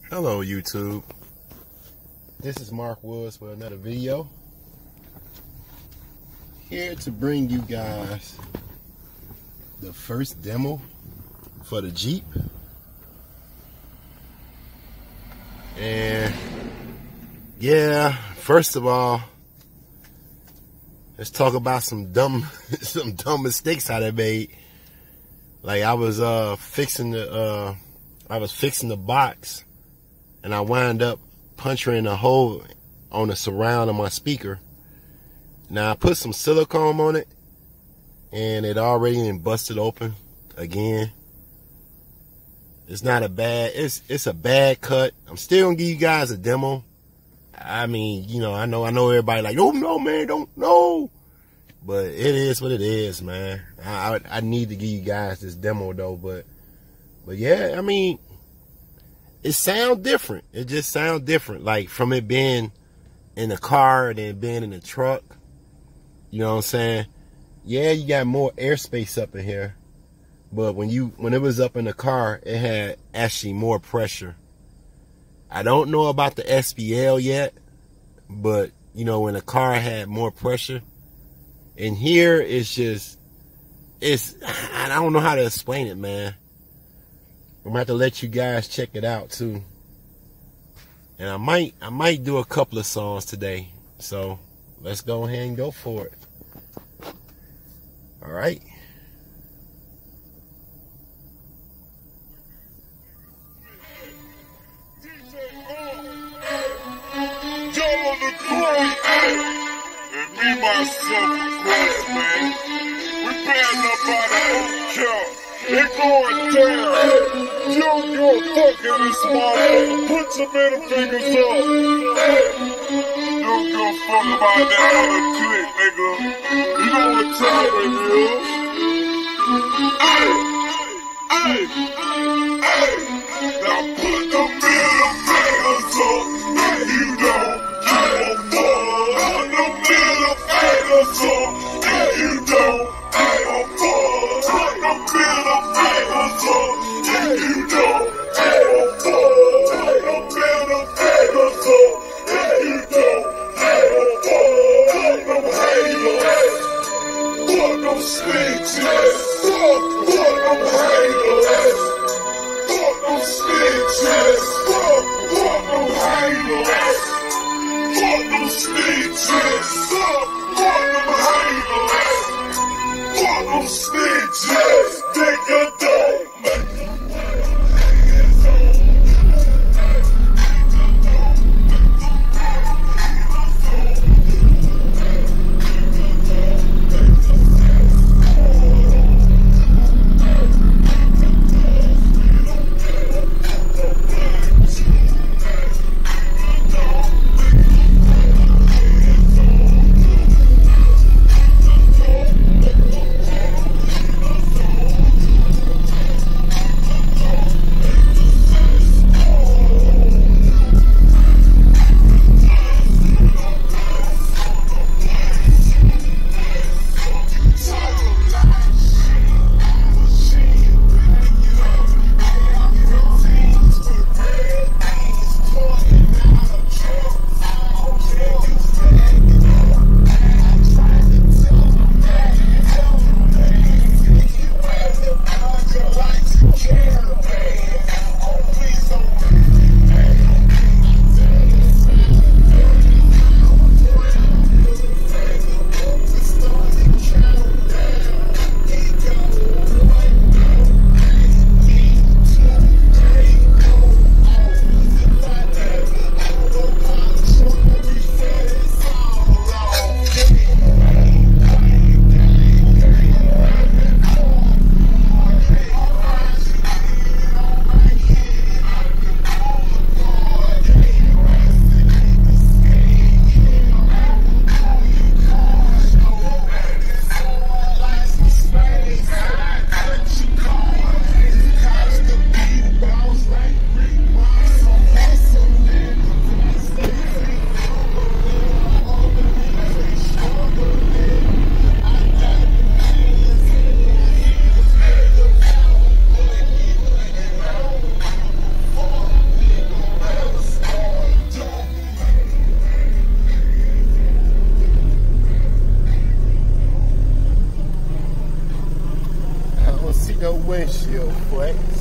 Hello YouTube, this is Mark Woods with another video, here to bring you guys the first demo for the Jeep. And yeah, first of all, let's talk about some dumb mistakes I made. Like I was fixing the box, and I wound up puncturing a hole on the surround of my speaker. Now I put some silicone on it, and it already busted open again. It's not a bad, it's a bad cut. I'm still gonna give you guys a demo. I mean, you know, I know everybody like, oh no man, don't know. But it is what it is, man. I need to give you guys this demo though, but yeah, I mean, it sounds different. It just sounds different, like from it being in the car and then being in the truck. You know what I'm saying? Yeah, you got more airspace up in here, but when it was up in the car, it had actually more pressure. I don't know about the SPL yet, but you know, when the car had more pressure. And here I don't know how to explain it, man. I'm gonna have to let you guys check it out too. And I might do a couple of songs today. So let's go ahead and go for it. All right. Me, myself, of course, man. We band up by the count. It going down. You're fucking this motherfucker. Put your middle fingers up. Don't give a fuck about that other click, nigga. You know what time it is. Hey. Now put the middle fingers up. You don't give a fuck. So if you don't give a fuck, put the middle fingers up. If you don't give a fuck, put the middle fingers up. If you don't give a fuck, put them haters, put them snitches, fuck them haters, fuck them snitches, fuck them haters, fuck them snitches, fuck them snitches, take a dog. sweats.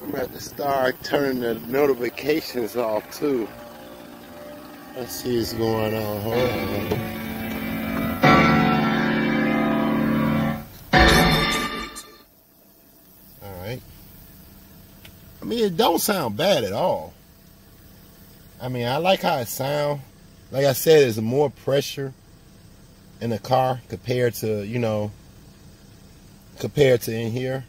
I'm at to start turning the notifications off too. Let's see what's going on. Hold on. mean, it don't sound bad at all. I mean, I like how it sounds. Like I said, there's more pressure in the car compared to, you know, compared to in here.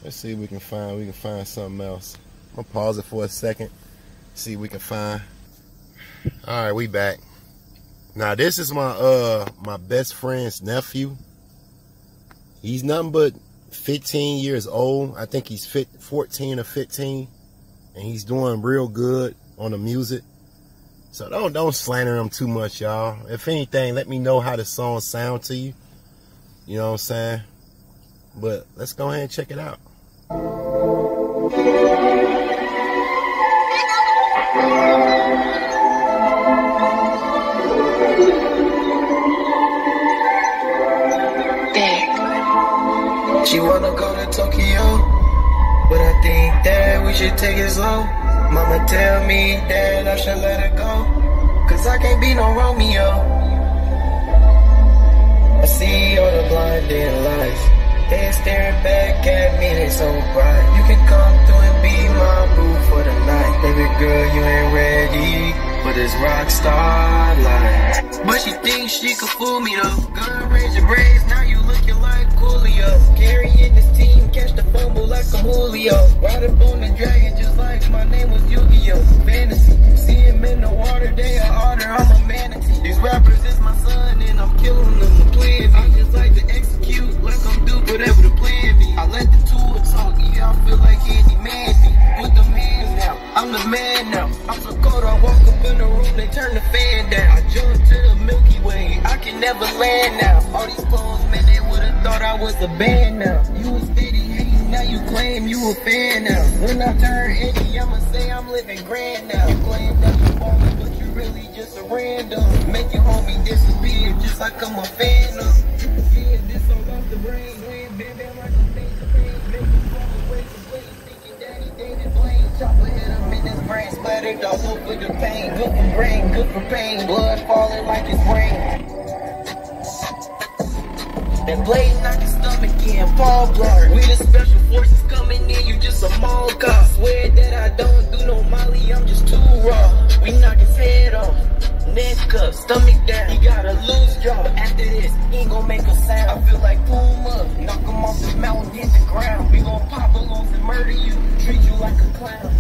Let's see if we can find something else. I'm gonna pause it for a second, see if we can find. All right, we back. Now this is my best friend's nephew. He's nothing but 15 years old. I think he's 14 or 15, and he's doing real good on the music. So don't slander him too much, y'all. If anything, let me know how the song sound to you. You know what I'm saying? But let's go ahead and check it out. She wanna go to Tokyo, but I think that we should take it slow. Mama tell me that I should let her go, cause I can't be no Romeo. I see all the blinding lights, they staring back at me, they so bright. You can come through and be my boo for the night. Baby girl, you ain't ready for this rock star life. But she thinks she could fool me though. Gun raise your braids, now you looking like Coolio. Carrying this team, catch the fumble like a Julio. Ride up on the dragon just like my name was Yu-Gi-Oh! Fantasy, see him in the water, they are harder, I'm a manatee. These rappers is my son and I'm killing them, please. I just like to execute like I'm Duke, whatever the plan be. I let the tool talk, yeah, I feel like Andy Mandy. Put them hands down, I'm the man now. I'm so cold, I walk up in the room, they turn the fan down. I jump to the Milky Way, I can never land now. All these clones, man, they would've thought I was a band now. You was steady hating, now you claim you a fan now. When I turn 80, I'ma say I'm living grand now. You claim that you ballin', but you really just a random. Make your homie disappear, just like I'm a fan of. Yeah, this all off the brain, win, bam, bam, like a face of pain. Make him fall away from place, thinking daddy, David Blaine. Chopper hit him in his brain, splattered all over the pain. Good for brain, good for pain, blood falling like it's rain. That blade knock your stomach in, Paul Blart. We the special forces coming in, you just a mall cop. Swear that I don't do no molly, I'm just too raw. We knock his head off, neck up, stomach down. He got a loose jaw, but after this, he ain't gon' make a sound. I feel like Puma, knock him off the mountain, hit the ground. We gon' pop balloons and murder you, treat you like a clown.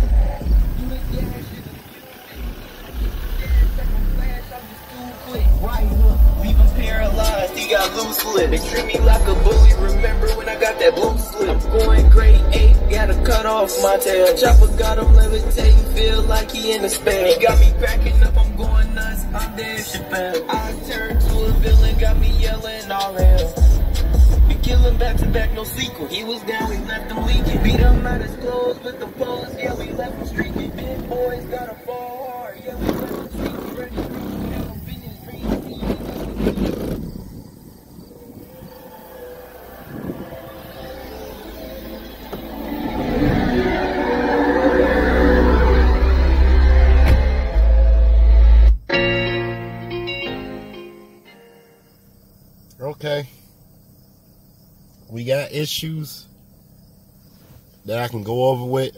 You make the ass shit right up, leave him paralyzed, he got loose lip. They treat me like a bully, remember when I got that blue slip. I'm going grade 8, gotta cut off my tail. Chopper got him levitating, feel like he in a spell. He got me cracking up, I'm going nuts, I'm Dave Chappelle. I turned to a villain, got me yelling all hell. We kill him back to back, no sequel. He was down, we left him leaking. Beat him out his clothes with the pose, yeah, we left him streaking. Big boys gotta fall hard, yeah, we left him streaking. Ready to Okay, we got issues that I can go over with,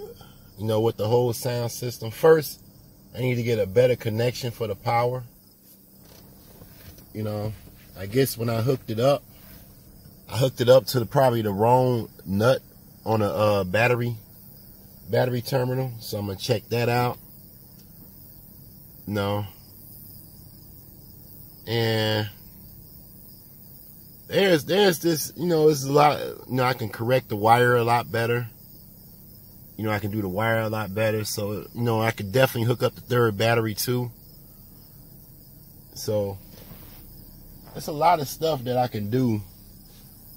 you know, with the whole sound system. First, I need to get a better connection for the power. You know, I guess when I hooked it up to probably the wrong nut on a battery terminal. So I'm gonna check that out. No, and there's this, you know, there's a lot, you know, I can correct the wire a lot better. You know, I can do the wire a lot better. So, you know, I could definitely hook up the third battery too. So, there's a lot of stuff that I can do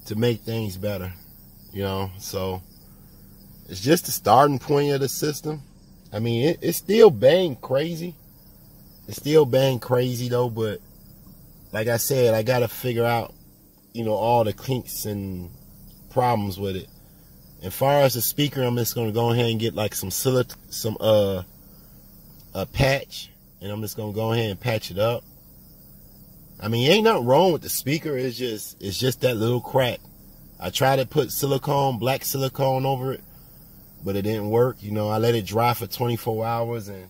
to make things better, you know. So, it's just the starting point of the system. I mean, it's still bang crazy. It's still bang crazy though, but like I said, I got to figure out, you know, all the kinks and problems with it. As far as the speaker, I'm just gonna go ahead and get like a patch, and I'm just gonna go ahead and patch it up. I mean, ain't nothing wrong with the speaker. It's just that little crack. I tried to put silicone, black silicone over it, but it didn't work. You know, I let it dry for 24 hours, and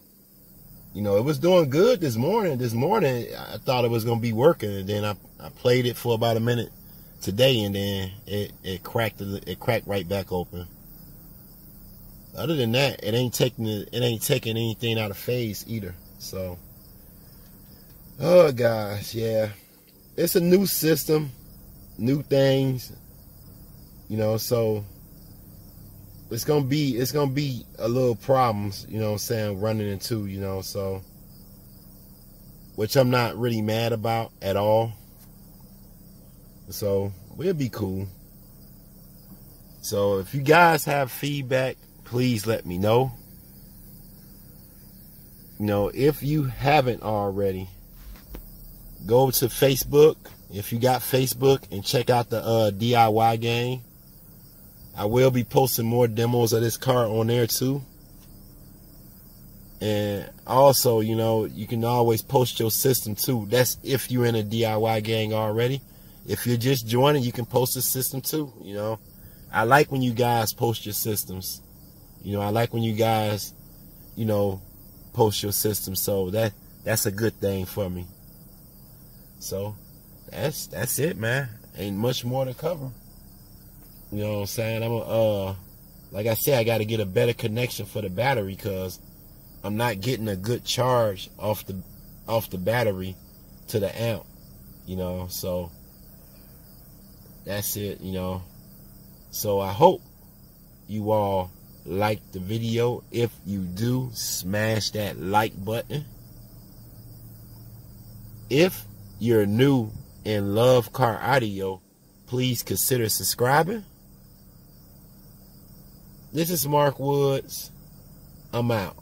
you know, it was doing good this morning. This morning, I thought it was gonna be working, and then I played it for about a minute today, and then it cracked right back open. Other than that, it ain't taking anything out of phase either. So, oh gosh, yeah, it's a new system, new things, you know. So it's gonna be a little problems, you know what I'm saying, running into, you know. So, which I'm not really mad about at all. So we'll be cool. So if you guys have feedback, please let me know. You know, if you haven't already, go to Facebook. If you got Facebook, and check out the DIY gang. I will be posting more demos of this car on there too. And also, you know, you can always post your system too. That's if you're in a DIY gang already. If you're just joining, you can post a system too, you know. I like when you guys post your systems. You know, I like when you guys, you know, post your system. So that's a good thing for me. So that's it, man. Ain't much more to cover. You know what I'm saying? Like I said, I got to get a better connection for the battery, because I'm not getting a good charge off the battery to the amp. You know, so that's it, you know. So I hope you all like the video. If you do, smash that like button. If you're new and love car audio, please consider subscribing. This is Mark Woods. I'm out.